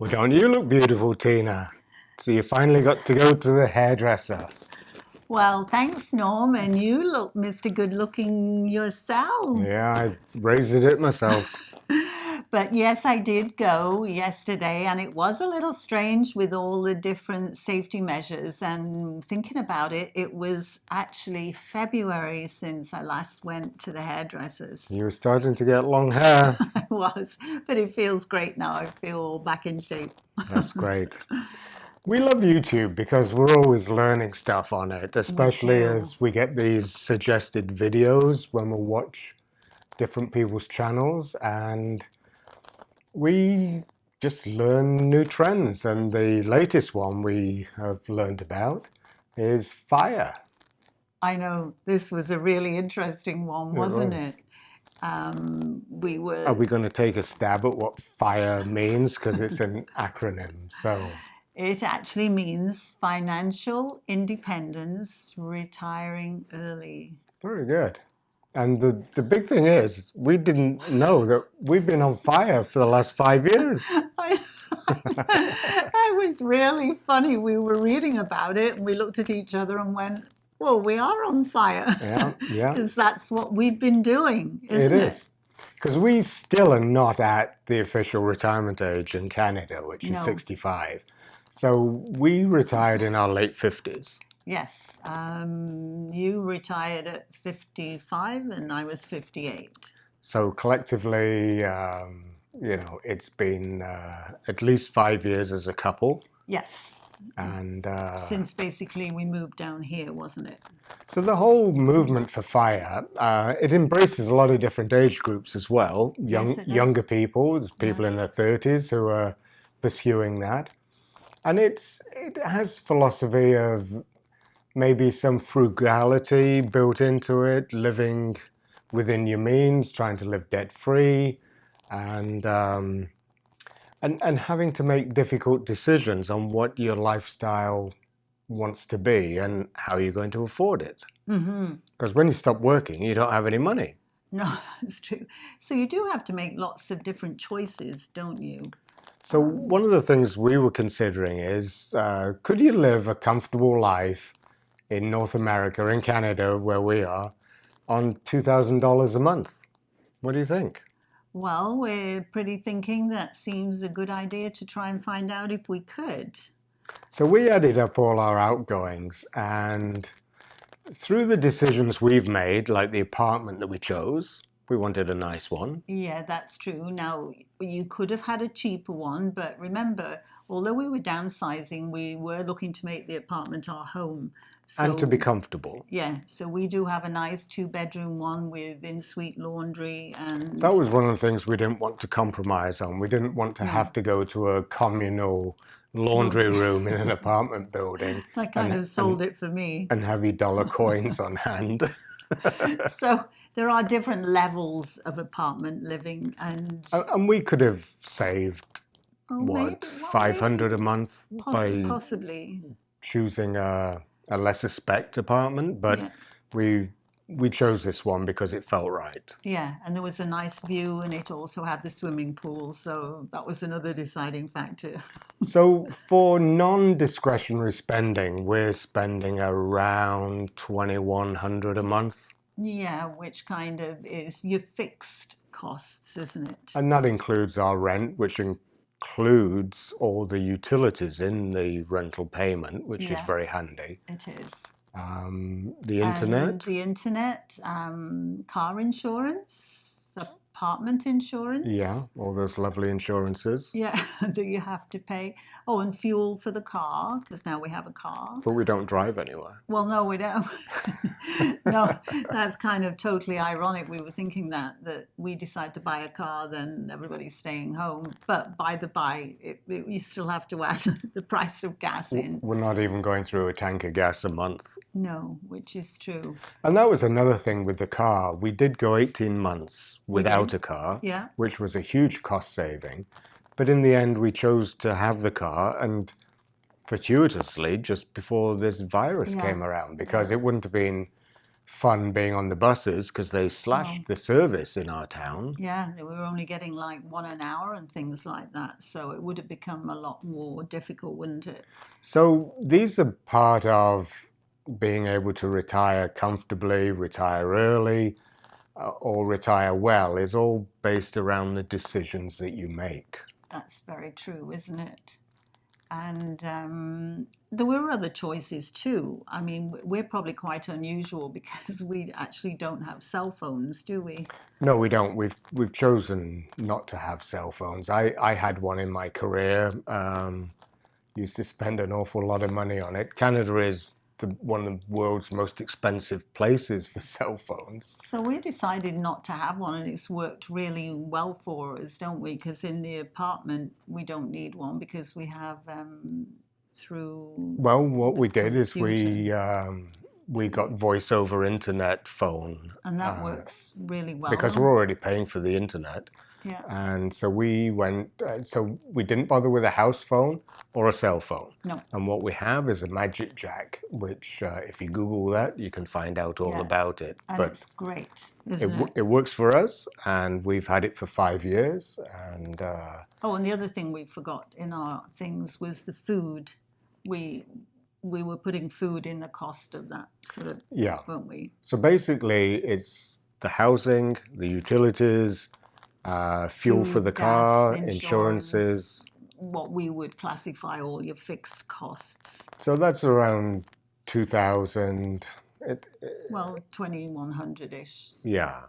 Well, don't you look beautiful, Tina? So you finally got to go to the hairdresser. Well, thanks, Norm, and you look Mr. Good Looking yourself. Yeah, I raised it myself. But yes, I did go yesterday, and it was a little strange with all the different safety measures. And thinking about it, it was actually February since I last went to the hairdressers. You were starting to get long hair. I was, but it feels great now. I feel back in shape. That's great. We love YouTube because we're always learning stuff on it, especially as we get these suggested videos when we watch different people's channels, and we just learn new trends. And the latest one we have learned about is fire. I know this was a really interesting one, wasn't was. it? We were. Are we going to take a stab at what FIRE means? Because it's an acronym. So It actually means financial independence, retiring early. very good. And the big thing is, we didn't know that we've been on fire for the last 5 years. It was really funny. We were reading about it and we looked at each other and went, well, we are on fire. Yeah. Because that's what we've been doing, isn't it? It is. Because we still are not at the official retirement age in Canada, which is 65. So we retired in our late 50s. Yes. You retired at 55 and I was 58. So collectively, it's been at least 5 years as a couple. Yes. And since basically we moved down here, wasn't it? So the whole movement for FIRE, it embraces a lot of different age groups as well. Younger people, there's people in their 30s who are pursuing that. And it has philosophy of maybe some frugality built into it, living within your means, trying to live debt-free, and having to make difficult decisions on what your lifestyle wants to be and how you're going to afford it. Because when you stop working, you don't have any money. No, it's true. So you do have to make lots of different choices, don't you? So one of the things we were considering is, could you live a comfortable life in North America, in Canada, where we are, on $2,000 a month? What do you think? Well, we're pretty thinking that seems a good idea to try and find out if we could. So we added up all our outgoings, and through the decisions we've made, like the apartment that we chose, we wanted a nice one. Yeah, that's true. Now, you could have had a cheaper one, but remember, although we were downsizing, we were looking to make the apartment our home. And to be comfortable. Yeah, so we do have a nice 2-bedroom one with in-suite laundry and... That was one of the things we didn't want to compromise on. We didn't want to have to go to a communal laundry room in an apartment building. That kind of sold it for me. And heavy dollar coins on hand. So there are different levels of apartment living, and we could have saved, $500 a month by possibly choosing a lesser spec apartment, but we chose this one because it felt right. Yeah, and there was a nice view, and it also had the swimming pool, so that was another deciding factor. So for non-discretionary spending, we're spending around $2,100 a month. Yeah, which kind of is your fixed costs, isn't it? And that includes our rent, which includes all the utilities in the rental payment, which is very handy. It is. The internet. The internet, car insurance, apartment insurance. Yeah, all those lovely insurances. Yeah, that you have to pay. Oh, and fuel for the car, because now we have a car. But we don't drive anywhere. Well, no, we don't. No, that's kind of totally ironic. We were thinking that we decide to buy a car, then everybody's staying home. But by the by, you still have to add the price of gas in. We're not even going through a tank of gas a month. No, which is true. And that was another thing with the car. We did go 18 months without a car, which was a huge cost saving. But in the end, we chose to have the car, and fortuitously just before this virus came around, because it wouldn't have been fun being on the buses because they slashed the service in our town. Yeah, we were only getting like 1 an hour and things like that. So it would have become a lot more difficult, wouldn't it? So these are part of being able to retire comfortably, retire early, or retire well, is all based around the decisions that you make. That's very true, isn't it? And there were other choices too. I mean, we're probably quite unusual because we actually don't have cell phones, do we? No, we don't. We've chosen not to have cell phones. I had one in my career. Used to spend an awful lot of money on it. Canada is one of the world's most expensive places for cell phones. So we decided not to have one, and it's worked really well for us, don't we? Because in the apartment, we don't need one because we have through. Well, what we did is computer. we got voice over internet phone. And that works really well. Because we're already paying for the internet. Yeah. And so we went, so we didn't bother with a house phone or a cell phone. No. And what we have is a Magic Jack, which if you Google that, you can find out all about it. And it's great, isn't it? It works for us, and we've had it for 5 years. And oh, and the other thing we forgot in our things was the food. We were putting food in the cost of that sort of, weren't we? So basically, it's the housing, the utilities, fuel for the car, insurances. What we would classify all your fixed costs. So that's around 2,000. Well, 2,100-ish. Yeah.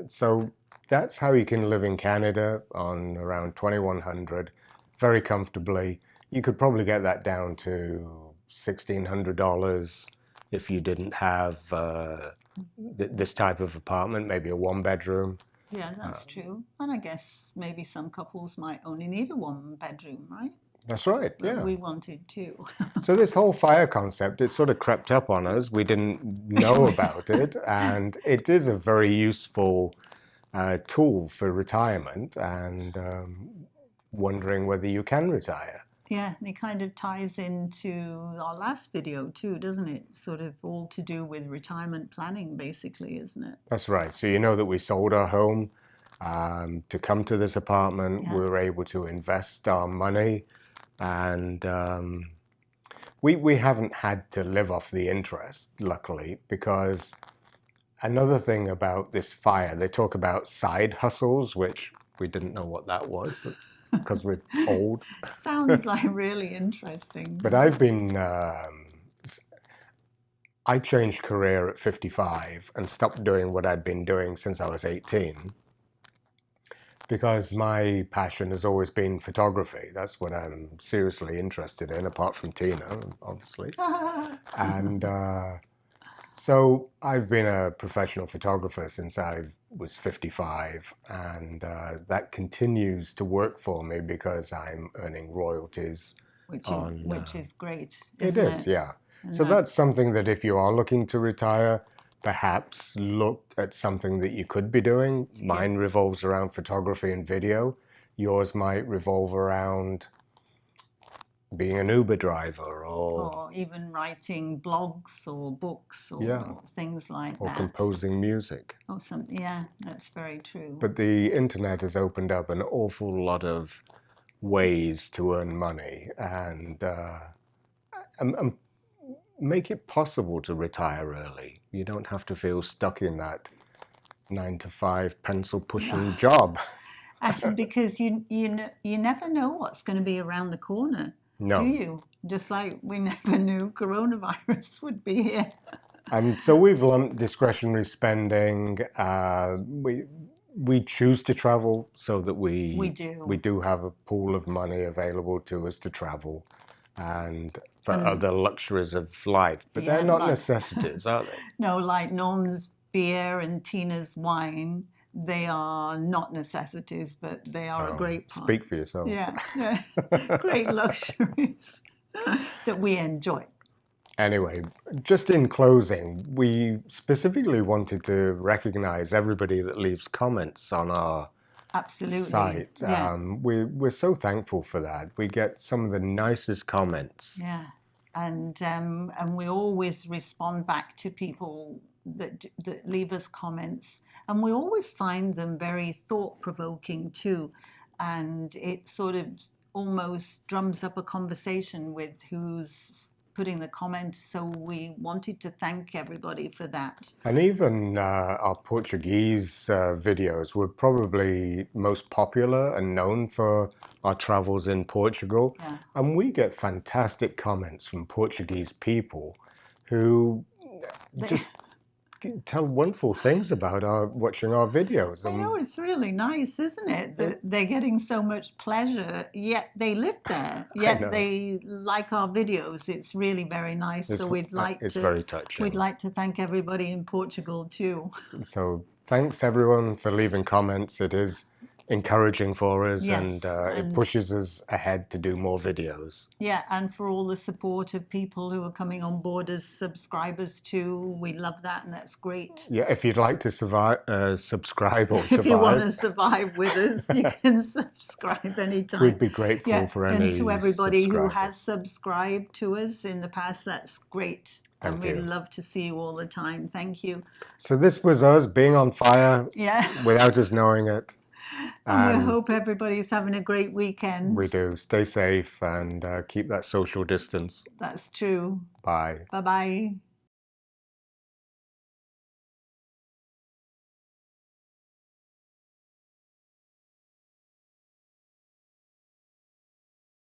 So that's how you can live in Canada on around 2,100 very comfortably. You could probably get that down to $1,600 if you didn't have this type of apartment, maybe a one-bedroom. Yeah, that's true. And I guess maybe some couples might only need a one-bedroom, right? That's right, But we wanted two. So this whole FIRE concept, it sort of crept up on us. We didn't know about it. And it is a very useful tool for retirement and wondering whether you can retire. Yeah, and it kind of ties into our last video too, doesn't it? Sort of all to do with retirement planning, basically, isn't it? That's right. So you know that we sold our home to come to this apartment. We were able to invest our money, and we haven't had to live off the interest, luckily, because another thing about this FIRE, they talk about side hustles, which we didn't know what that was. Because we're old. Sounds like really interesting. But I've been, I changed career at 55 and stopped doing what I'd been doing since I was 18. Because my passion has always been photography. That's what I'm seriously interested in, apart from Tina, obviously. And so I've been a professional photographer since I was 55, and that continues to work for me because I'm earning royalties. Which is great. It is, yeah. So that's something that if you are looking to retire, perhaps look at something that you could be doing. Mine revolves around photography and video. Yours might revolve around being an Uber driver or even writing blogs or books or things like that. Or composing music. Oh, yeah, that's very true. But the internet has opened up an awful lot of ways to earn money and make it possible to retire early. You don't have to feel stuck in that 9-to-5 pencil-pushing job. Actually, because you never know what's going to be around the corner. No. Do you? Just like we never knew coronavirus would be here. And so we've lumped discretionary spending. We choose to travel so that we do have a pool of money available to us to travel and for other luxuries of life. But they're not necessities, are they? No, like Norm's beer and Tina's wine. They are not necessities, but they are a great part. Speak for yourself. Yeah. Great luxuries that we enjoy. Anyway, just in closing, we specifically wanted to recognize everybody that leaves comments on our site. We're so thankful for that. We get some of the nicest comments. Yeah, and we always respond back to people that leave us comments, and we always find them very thought-provoking too, and it sort of almost drums up a conversation with who's putting the comment. So we wanted to thank everybody for that. And even our Portuguese videos were probably most popular and known for our travels in Portugal. Yeah. And we get fantastic comments from Portuguese people who just tell wonderful things about watching our videos. I know, it's really nice, isn't it? That they're getting so much pleasure, yet they live there, yet they like our videos. It's really very nice. So it's very touching. We'd like to thank everybody in Portugal too. So thanks everyone for leaving comments. It is encouraging for us, yes, and it pushes us ahead to do more videos. Yeah, and for all the support of people who are coming on board as subscribers too. We love that, and that's great. Yeah, if you'd like to subscribe or if you want to survive with us, you can subscribe anytime. We'd be grateful for any and to everybody who has subscribed to us in the past, that's great. Thank you. We'd love to see you all the time. Thank you. So this was us being on fire without us knowing it. And we hope everybody's having a great weekend. We do. Stay safe and keep that social distance. That's true. Bye. Bye-bye.